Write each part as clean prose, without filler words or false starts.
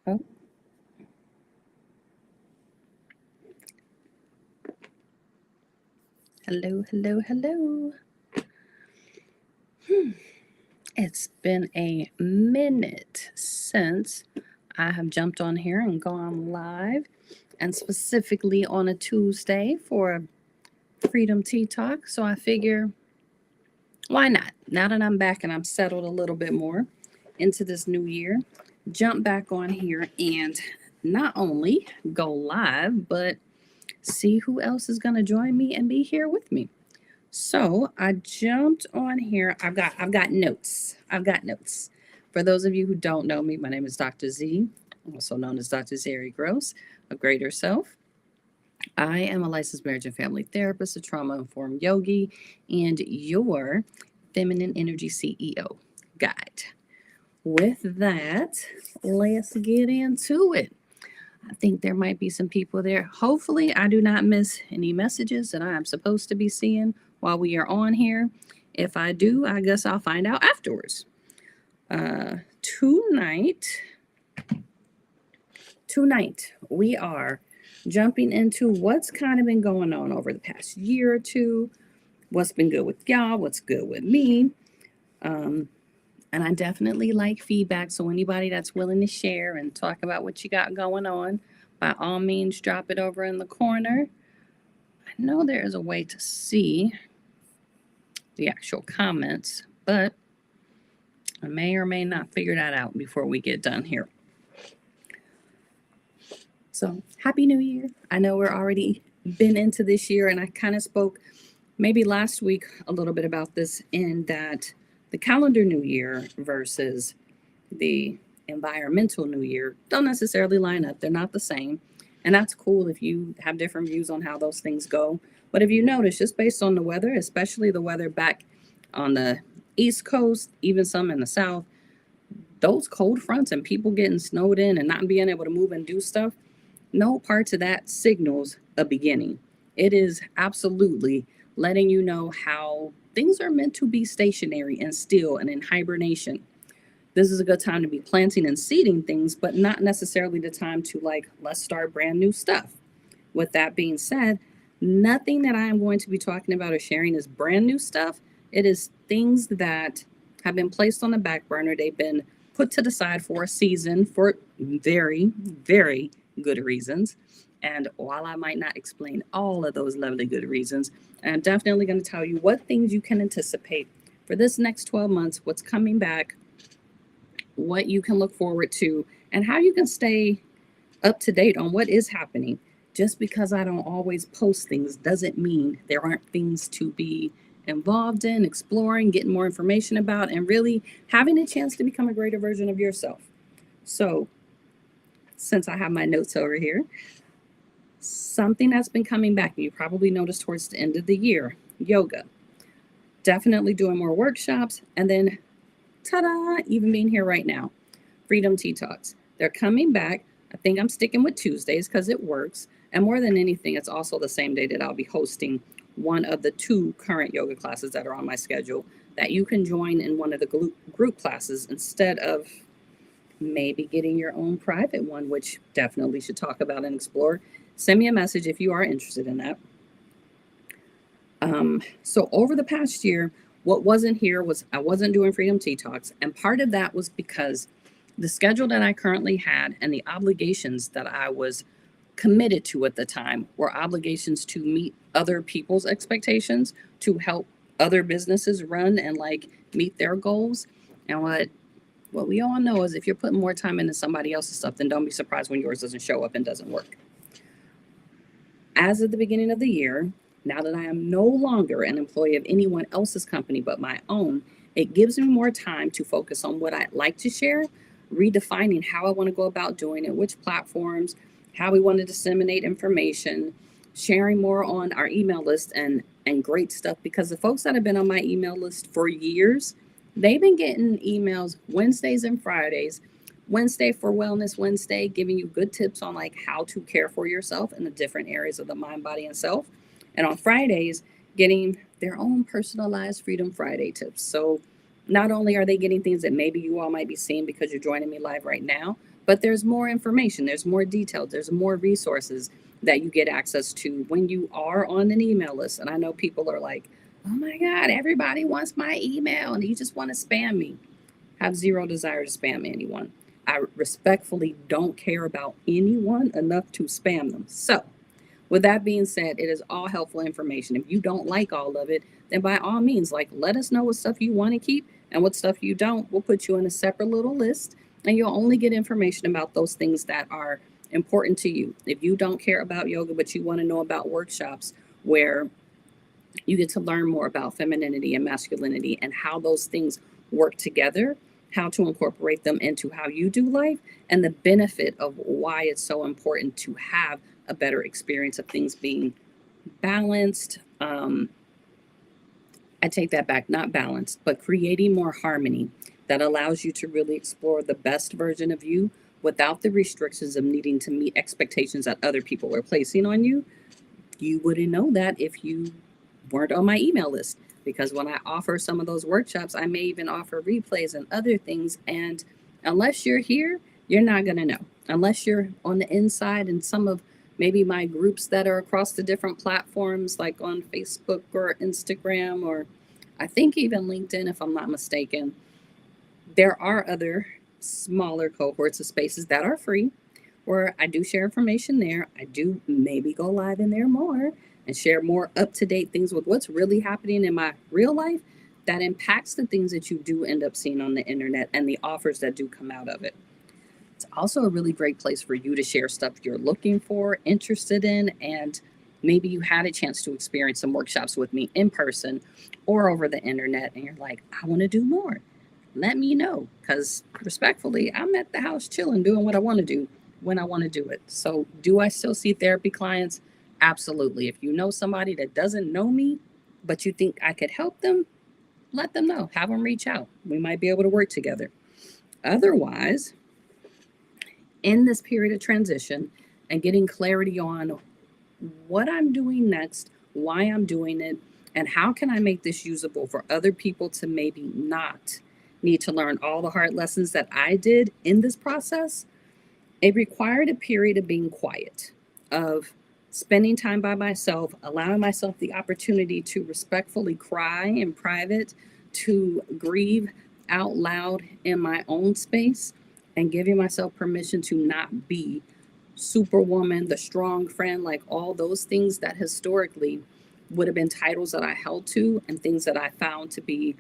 Oh, hello, hello, hello. It's been a minute since I have jumped on here and gone live, and specifically on a Tuesday for a Freedom Tea Talk. So I figure, why not? Now that I'm back and I'm settled a little bit more into this new year, jump back on here and not only go live, but see who else is going to join me and be here with me. So I jumped on here. I've got notes. I've got notes. For those of you who don't know me, my name is Dr. Z, also known as Dr. Zary Gross of Greater Self. I am a licensed marriage and family therapist, a trauma-informed yogi, and your feminine energy CEO guide. With that, let's get into it. I think there might be some people there. Hopefully, I do not miss any messages that I am supposed to be seeing while we are on here. If I do, I guess I'll find out afterwards. Tonight, we are jumping into what's kind of been going on over the past year or two, what's been good with y'all, what's good with me. And I definitely like feedback. So anybody that's willing to share and talk about what you got going on, by all means, drop it over in the corner. I know there is a way to see the actual comments, but I may or may not figure that out before we get done here. So Happy New Year. I know we're already been into this year, and I kind of spoke maybe last week a little bit about this, in that the calendar new year versus the environmental new year don't necessarily line up. They're not the same. And that's cool if you have different views on how those things go. But if you notice, just based on the weather, especially the weather back on the East Coast, even some in the South, those cold fronts and people getting snowed in and not being able to move and do stuff, no parts of that signals a beginning. It is absolutely letting you know how things are meant to be stationary and still and in hibernation. This is a good time to be planting and seeding things, but not necessarily the time to, like, let's start brand new stuff. With that being said, nothing that I am going to be talking about or sharing is brand new stuff. It is things that have been placed on the back burner. They've been put to the side for a season for very, very good reasons. And while I might not explain all of those lovely good reasons, I'm definitely going to tell you what things you can anticipate for this next 12 months, what's coming back, what you can look forward to, and how you can stay up to date on what is happening. Just because I don't always post things doesn't mean there aren't things to be involved in, exploring, getting more information about, and really having a chance to become a greater version of yourself. So, since I have my notes over here, something that's been coming back, and you probably noticed towards the end of the year, yoga. Definitely doing more workshops, and then ta-da, even being here right now, Freedom Tea Talks. They're coming back. I think I'm sticking with Tuesdays because it works. And more than anything, it's also the same day that I'll be hosting one of the two current yoga classes that are on my schedule that you can join in one of the group classes instead of maybe getting your own private one, which definitely should talk about and explore. Send me a message if you are interested in that. So over the past year, what wasn't here was I wasn't doing Freedom Tea Talks. And part of that was because the schedule that I currently had and the obligations that I was committed to at the time were obligations to meet other people's expectations, to help other businesses run and like meet their goals. And what we all know is if you're putting more time into somebody else's stuff, then don't be surprised when yours doesn't show up and doesn't work. As of the beginning of the year, now that I am no longer an employee of anyone else's company but my own, it gives me more time to focus on what I'd like to share, redefining how I want to go about doing it, which platforms, how we want to disseminate information, sharing more on our email list and great stuff, because the folks that have been on my email list for years, they've been getting emails Wednesdays and Fridays. Wednesday for Wellness Wednesday, giving you good tips on like how to care for yourself in the different areas of the mind, body, and self. And on Fridays, getting their own personalized Freedom Friday tips. So not only are they getting things that maybe you all might be seeing because you're joining me live right now, But there's more information, there's more details, there's more resources that you get access to when you are on an email list. And I know people are like, oh my God, everybody wants my email and you just want to spam me. I have zero desire to spam anyone. I respectfully don't care about anyone enough to spam them. So, with that being said, it is all helpful information. If you don't like all of it, then by all means, like, let us know what stuff you want to keep and what stuff you don't. We'll put you on a separate little list and you'll only get information about those things that are important to you. If you don't care about yoga, but you want to know about workshops where you get to learn more about femininity and masculinity and how those things work together, how to incorporate them into how you do life, and the benefit of why it's so important to have a better experience of things being balanced. I take that back, not balanced, but creating more harmony that allows you to really explore the best version of you without the restrictions of needing to meet expectations that other people are placing on you. You wouldn't know that if you weren't on my email list, because when I offer some of those workshops, I may even offer replays and other things. And unless you're here, you're not going to know. Unless you're on the inside in some of maybe my groups that are across the different platforms, like on Facebook or Instagram, or I think even LinkedIn, if I'm not mistaken. There are other smaller cohorts of spaces that are free where I do share information there. I do maybe go live in there more and share more up-to-date things with what's really happening in my real life that impacts the things that you do end up seeing on the internet and the offers that do come out of it. It's also a really great place for you to share stuff you're looking for, interested in, and maybe you had a chance to experience some workshops with me in person or over the internet and you're like, I want to do more. Let me know, because respectfully, I'm at the house chilling, doing what I want to do when I want to do it. So, do I still see therapy clients? Absolutely. If you know somebody that doesn't know me, but you think I could help them, let them know. Have them reach out. We might be able to work together. Otherwise, in this period of transition and getting clarity on what I'm doing next, why I'm doing it, and how can I make this usable for other people to maybe not need to learn all the hard lessons that I did in this process, it required a period of being quiet, of spending time by myself, allowing myself the opportunity to respectfully cry in private, to grieve out loud in my own space, and giving myself permission to not be superwoman, the strong friend, like all those things that historically would have been titles that I held to and things that I found to be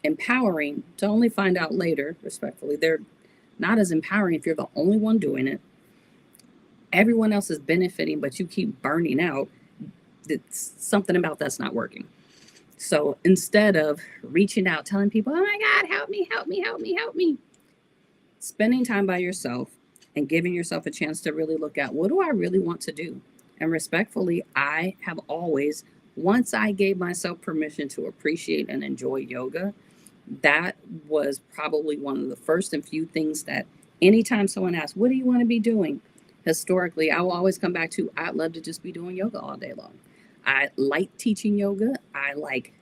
empowering, to only find out later, respectfully, they're not as empowering if you're the only one doing it. Everyone else is benefiting, but you keep burning out. It's something about that's not working. So instead of reaching out, telling people, oh my God, help me, help me, help me, help me, spending time by yourself and giving yourself a chance to really look at what do I really want to do? And respectfully, I have always, once I gave myself permission to appreciate and enjoy yoga, that was probably one of the first and few things that anytime someone asks, what do you want to be doing? Historically, I will always come back to, I'd love to just be doing yoga all day long. I like teaching yoga. I like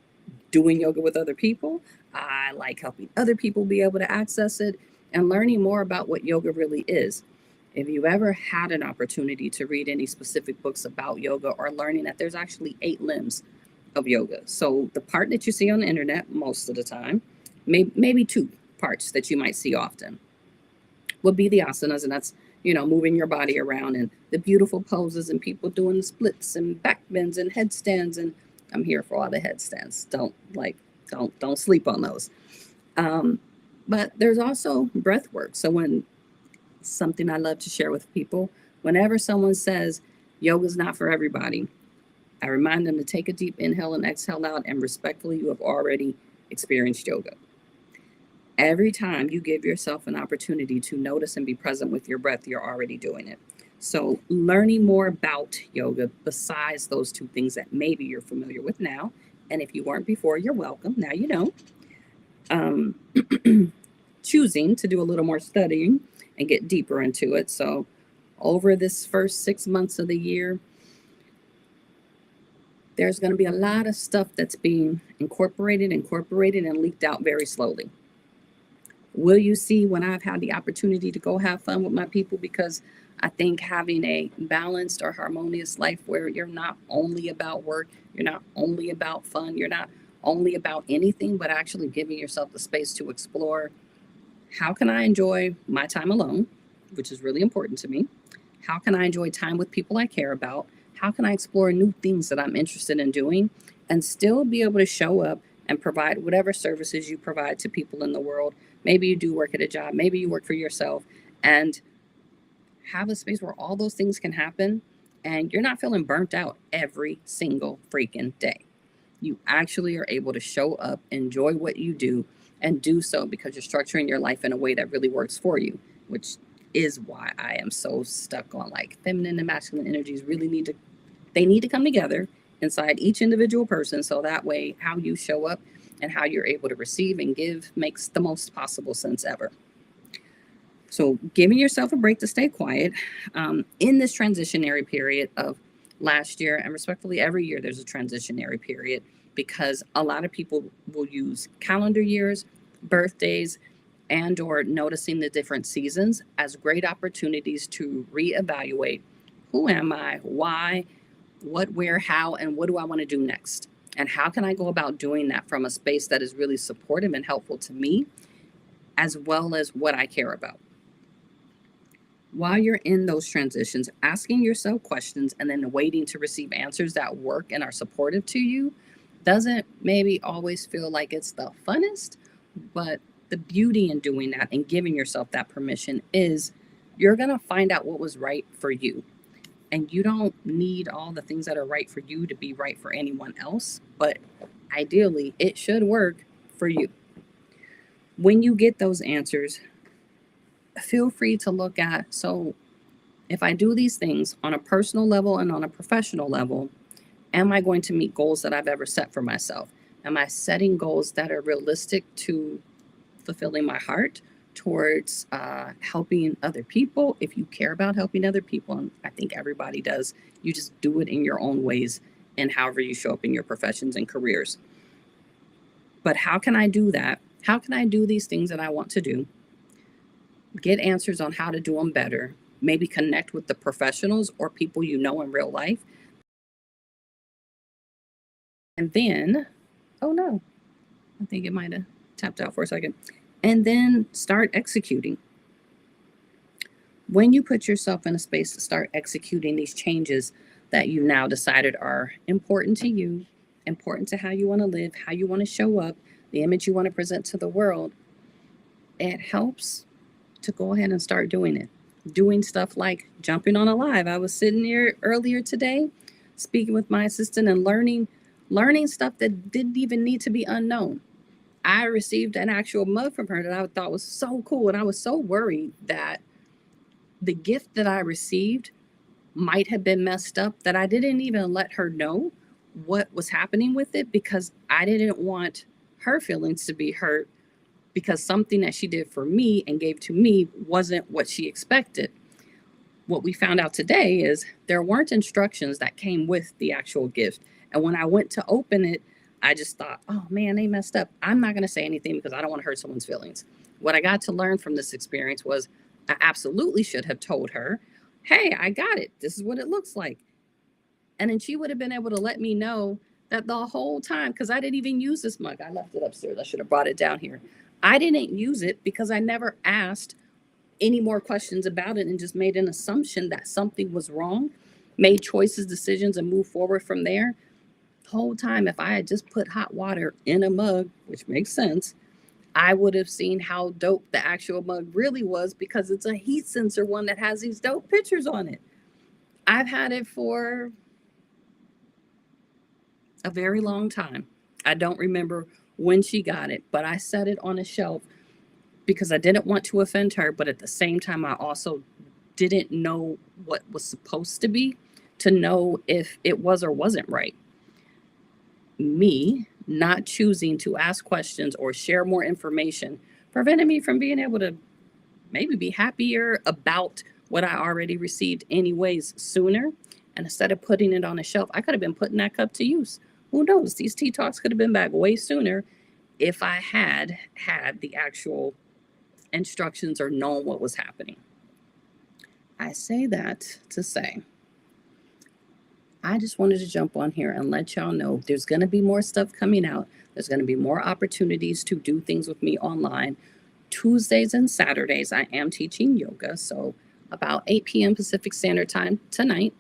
doing yoga with other people. I like helping other people be able to access it and learning more about what yoga really is. If you ever had an opportunity to read any specific books about yoga or learning that there's actually 8 limbs of yoga. So the part that you see on the internet most of the time, maybe 2 parts that you might see often, would be the asanas, and that's, moving your body around and the beautiful poses and people doing the splits and back bends and headstands. And I'm here for all the headstands. Don't sleep on those. But there's also breath work. So when something I love to share with people, whenever someone says yoga's not for everybody, I remind them to take a deep inhale and exhale out, and respectfully, you have already experienced yoga. Every time you give yourself an opportunity to notice and be present with your breath, you're already doing it. So learning more about yoga besides those 2 things that maybe you're familiar with now, and if you weren't before, you're welcome. Now you know. Choosing to do a little more studying and get deeper into it. So over this first 6 months of the year, there's going to be a lot of stuff that's being incorporated and leaked out very slowly. Will you see when I've had the opportunity to go have fun with my people? Because I think having a balanced or harmonious life where you're not only about work, you're not only about fun, you're not only about anything, but actually giving yourself the space to explore how can I enjoy my time alone, which is really important to me? How can I enjoy time with people I care about? How can I explore new things that I'm interested in doing and still be able to show up and provide whatever services you provide to people in the world? Maybe you do work at a job, maybe you work for yourself, and have a space where all those things can happen and you're not feeling burnt out every single freaking day. You actually are able to show up, enjoy what you do, and do so because you're structuring your life in a way that really works for you, which is why I am so stuck on like feminine and masculine energies really need to come together inside each individual person so that way how you show up and how you're able to receive and give makes the most possible sense ever. So, giving yourself a break to stay quiet in this transitionary period of last year, and respectfully, every year there's a transitionary period because a lot of people will use calendar years, birthdays, and or noticing the different seasons as great opportunities to reevaluate who am I, why, what, where, how, and what do I want to do next? And how can I go about doing that from a space that is really supportive and helpful to me, as well as what I care about? While you're in those transitions, asking yourself questions and then waiting to receive answers that work and are supportive to you doesn't maybe always feel like it's the funnest, but the beauty in doing that and giving yourself that permission is you're going to find out what was right for you. And you don't need all the things that are right for you to be right for anyone else, but ideally, it should work for you. When you get those answers, feel free to look at so if I do these things on a personal level and on a professional level, am I going to meet goals that I've ever set for myself? Am I setting goals that are realistic to fulfilling my heart towards helping other people? If you care about helping other people, and I think everybody does, you just do it in your own ways and however you show up in your professions and careers. But how can I do that? How can I do these things that I want to do? Get answers on how to do them better. Maybe connect with the professionals or people you know in real life. And then, oh no, I think it might have tapped out for a second. And then start executing. When you put yourself in a space to start executing these changes that you now decided are important to you, important to how you want to live, how you want to show up, the image you want to present to the world, it helps to go ahead and start doing it. Doing stuff like jumping on a live. I was sitting here earlier today speaking with my assistant and learning stuff that didn't even need to be unknown. I received an actual mug from her that I thought was so cool, and I was so worried that the gift that I received might have been messed up that I didn't even let her know what was happening with it because I didn't want her feelings to be hurt because something that she did for me and gave to me wasn't what she expected. What we found out today is there weren't instructions that came with the actual gift. And when I went to open it, I just thought, oh man, they messed up. I'm not going to say anything because I don't want to hurt someone's feelings. What I got to learn from this experience was I absolutely should have told her, hey, I got it. This is what it looks like. And then she would have been able to let me know that the whole time, because I didn't even use this mug. I left it upstairs. I should have brought it down here. I didn't use it because I never asked any more questions about it and just made an assumption that something was wrong, made choices, decisions, and moved forward from there. The whole time, if I had just put hot water in a mug, which makes sense, I would have seen how dope the actual mug really was because it's a heat sensor one that has these dope pictures on it. I've had it for a very long time. I don't remember when she got it, but I set it on a shelf because I didn't want to offend her, but at the same time, I also didn't know what was supposed to be to know if it was or wasn't right. Me not choosing to ask questions or share more information prevented me from being able to maybe be happier about what I already received anyways sooner. And instead of putting it on a shelf, I could have been putting that cup to use. Who knows? These tea talks could have been back way sooner if I had the actual instructions or knowing what was happening. I say that to say, I just wanted to jump on here and let y'all know there's going to be more stuff coming out. There's going to be more opportunities to do things with me online. Tuesdays and Saturdays, I am teaching yoga. So about 8 p.m. Pacific Standard Time tonight,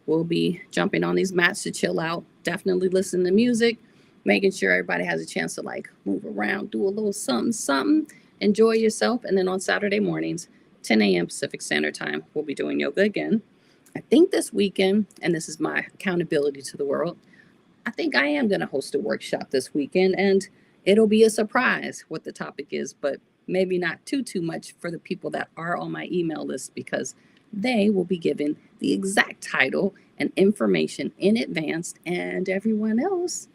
we'll be jumping on these mats to chill out, definitely listen to music, making sure everybody has a chance to like move around, do a little something, enjoy yourself. And then on Saturday mornings, 10 a.m. Pacific Standard Time, we'll be doing yoga again. I think this weekend, and this is my accountability to the world, I think I am going to host a workshop this weekend, and it'll be a surprise what the topic is, but maybe not too much for the people that are on my email list, because they will be given the exact title and information in advance, and everyone else,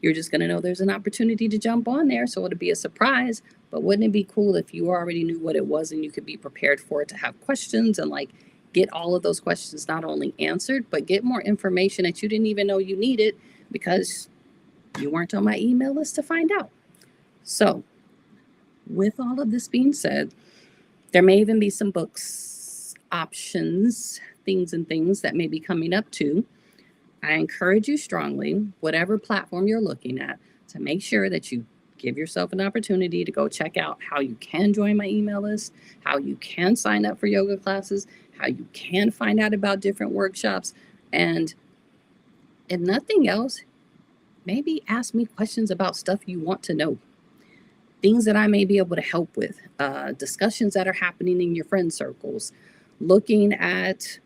you're just going to know there's an opportunity to jump on there, so it'll be a surprise. But wouldn't it be cool if you already knew what it was and you could be prepared for it, to have questions and like get all of those questions not only answered, but get more information that you didn't even know you needed because you weren't on my email list to find out. So with all of this being said, there may even be some books, options, things that may be coming up too. I encourage you strongly, whatever platform you're looking at, to make sure that you give yourself an opportunity to go check out how you can join my email list, how you can sign up for yoga classes, how you can find out about different workshops, and if nothing else, maybe ask me questions about stuff you want to know, things that I may be able to help with, discussions that are happening in your friend circles, looking at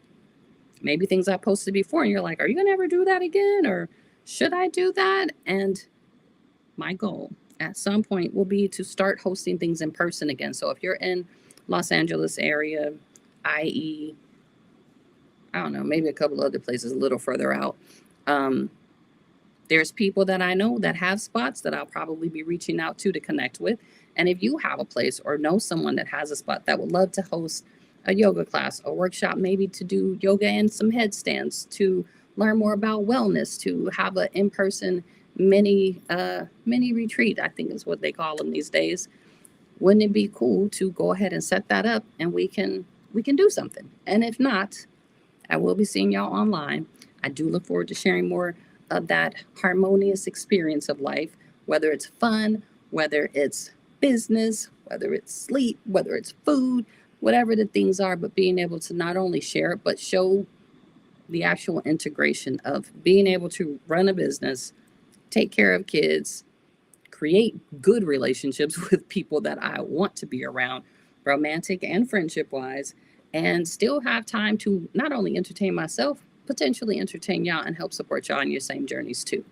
maybe things I posted before and you're like, are you gonna ever do that again? Or should I do that? And my goal at some point will be to start hosting things in person again. So if you're in Los Angeles area, i.e., I don't know, maybe a couple other places a little further out, there's people that I know that have spots that I'll probably be reaching out to connect with. And if you have a place or know someone that has a spot that would love to host a yoga class, a workshop, maybe to do yoga and some headstands, to learn more about wellness, to have an in-person mini retreat, I think is what they call them these days. Wouldn't it be cool to go ahead and set that up and we can do something? And if not, I will be seeing y'all online. I do look forward to sharing more of that harmonious experience of life, whether it's fun, whether it's business, whether it's sleep, whether it's food, whatever the things are, but being able to not only share it, but show the actual integration of being able to run a business, take care of kids, create good relationships with people that I want to be around, romantic and friendship wise, and still have time to not only entertain myself, potentially entertain y'all and help support y'all in your same journeys too.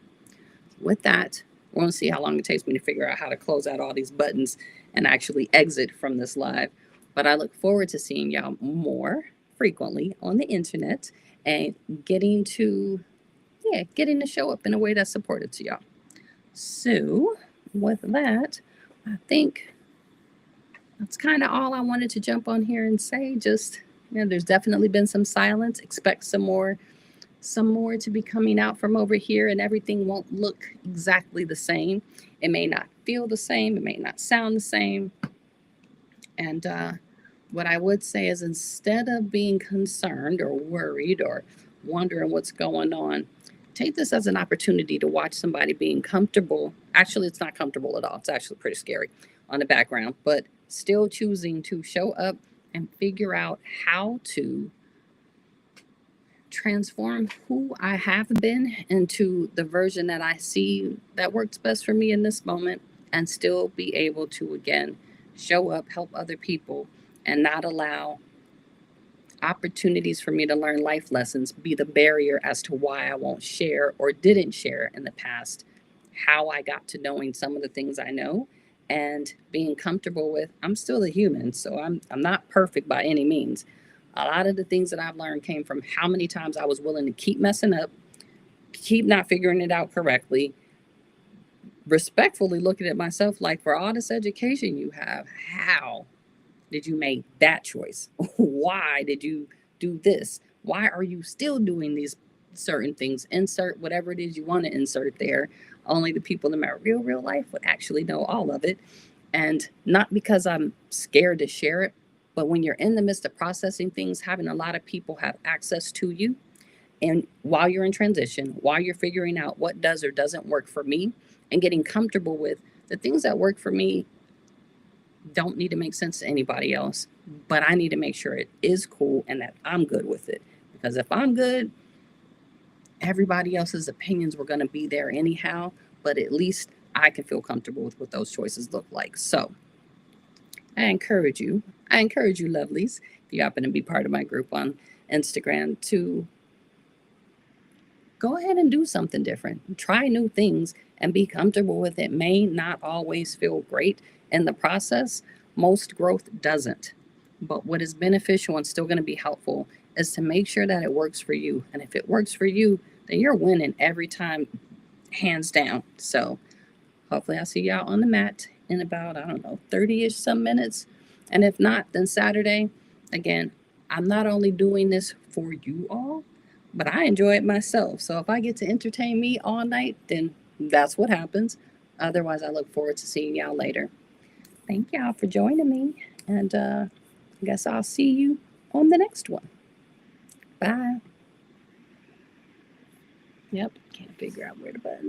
With that, I want to see how long it takes me to figure out how to close out all these buttons and actually exit from this live. But I look forward to seeing y'all more frequently on the internet and getting to show up in a way that's supportive to y'all. So with that, I think that's kind of all I wanted to jump on here and say. Just, there's definitely been some silence. Expect some more to be coming out from over here, and everything won't look exactly the same. It may not feel the same. It may not sound the same. And what I would say is, instead of being concerned or worried or wondering what's going on, take this as an opportunity to watch somebody being comfortable. Actually, it's not comfortable at all. It's actually pretty scary on the background, but still choosing to show up and figure out how to transform who I have been into the version that I see that works best for me in this moment, and still be able to, again, show up, help other people, and not allow opportunities for me to learn life lessons be the barrier as to why I won't share or didn't share in the past how I got to knowing some of the things I know, and being comfortable with I'm still a human, so I'm not perfect by any means. A lot of the things that I've learned came from how many times I was willing to keep messing up, keep not figuring it out correctly, respectfully looking at myself like, for all this education you have, how did you make that choice? Why did you do this? Why are you still doing these certain things? Insert whatever it is you want to insert there. Only the people in my real life would actually know all of it. And not because I'm scared to share it, but when you're in the midst of processing things, having a lot of people have access to you, and while you're in transition, while you're figuring out what does or doesn't work for me, and getting comfortable with the things that work for me don't need to make sense to anybody else, but I need to make sure it is cool and that I'm good with it. Because if I'm good, everybody else's opinions were going to be there anyhow, but at least I can feel comfortable with what those choices look like. So I encourage you, lovelies, if you happen to be part of my group on Instagram, to go ahead and do something different. Try new things and be comfortable with it. May not always feel great in the process. Most growth doesn't. But what is beneficial and still going to be helpful is to make sure that it works for you. And if it works for you, then you're winning every time, hands down. So hopefully I'll see you out on the mat in about, I don't know, 30-ish some minutes. And if not, then Saturday. Again, I'm not only doing this for you all, but I enjoy it myself. So if I get to entertain me all night, then that's what happens. Otherwise, I look forward to seeing y'all later. Thank y'all for joining me. And I guess I'll see you on the next one. Bye. Yep, can't figure out where the button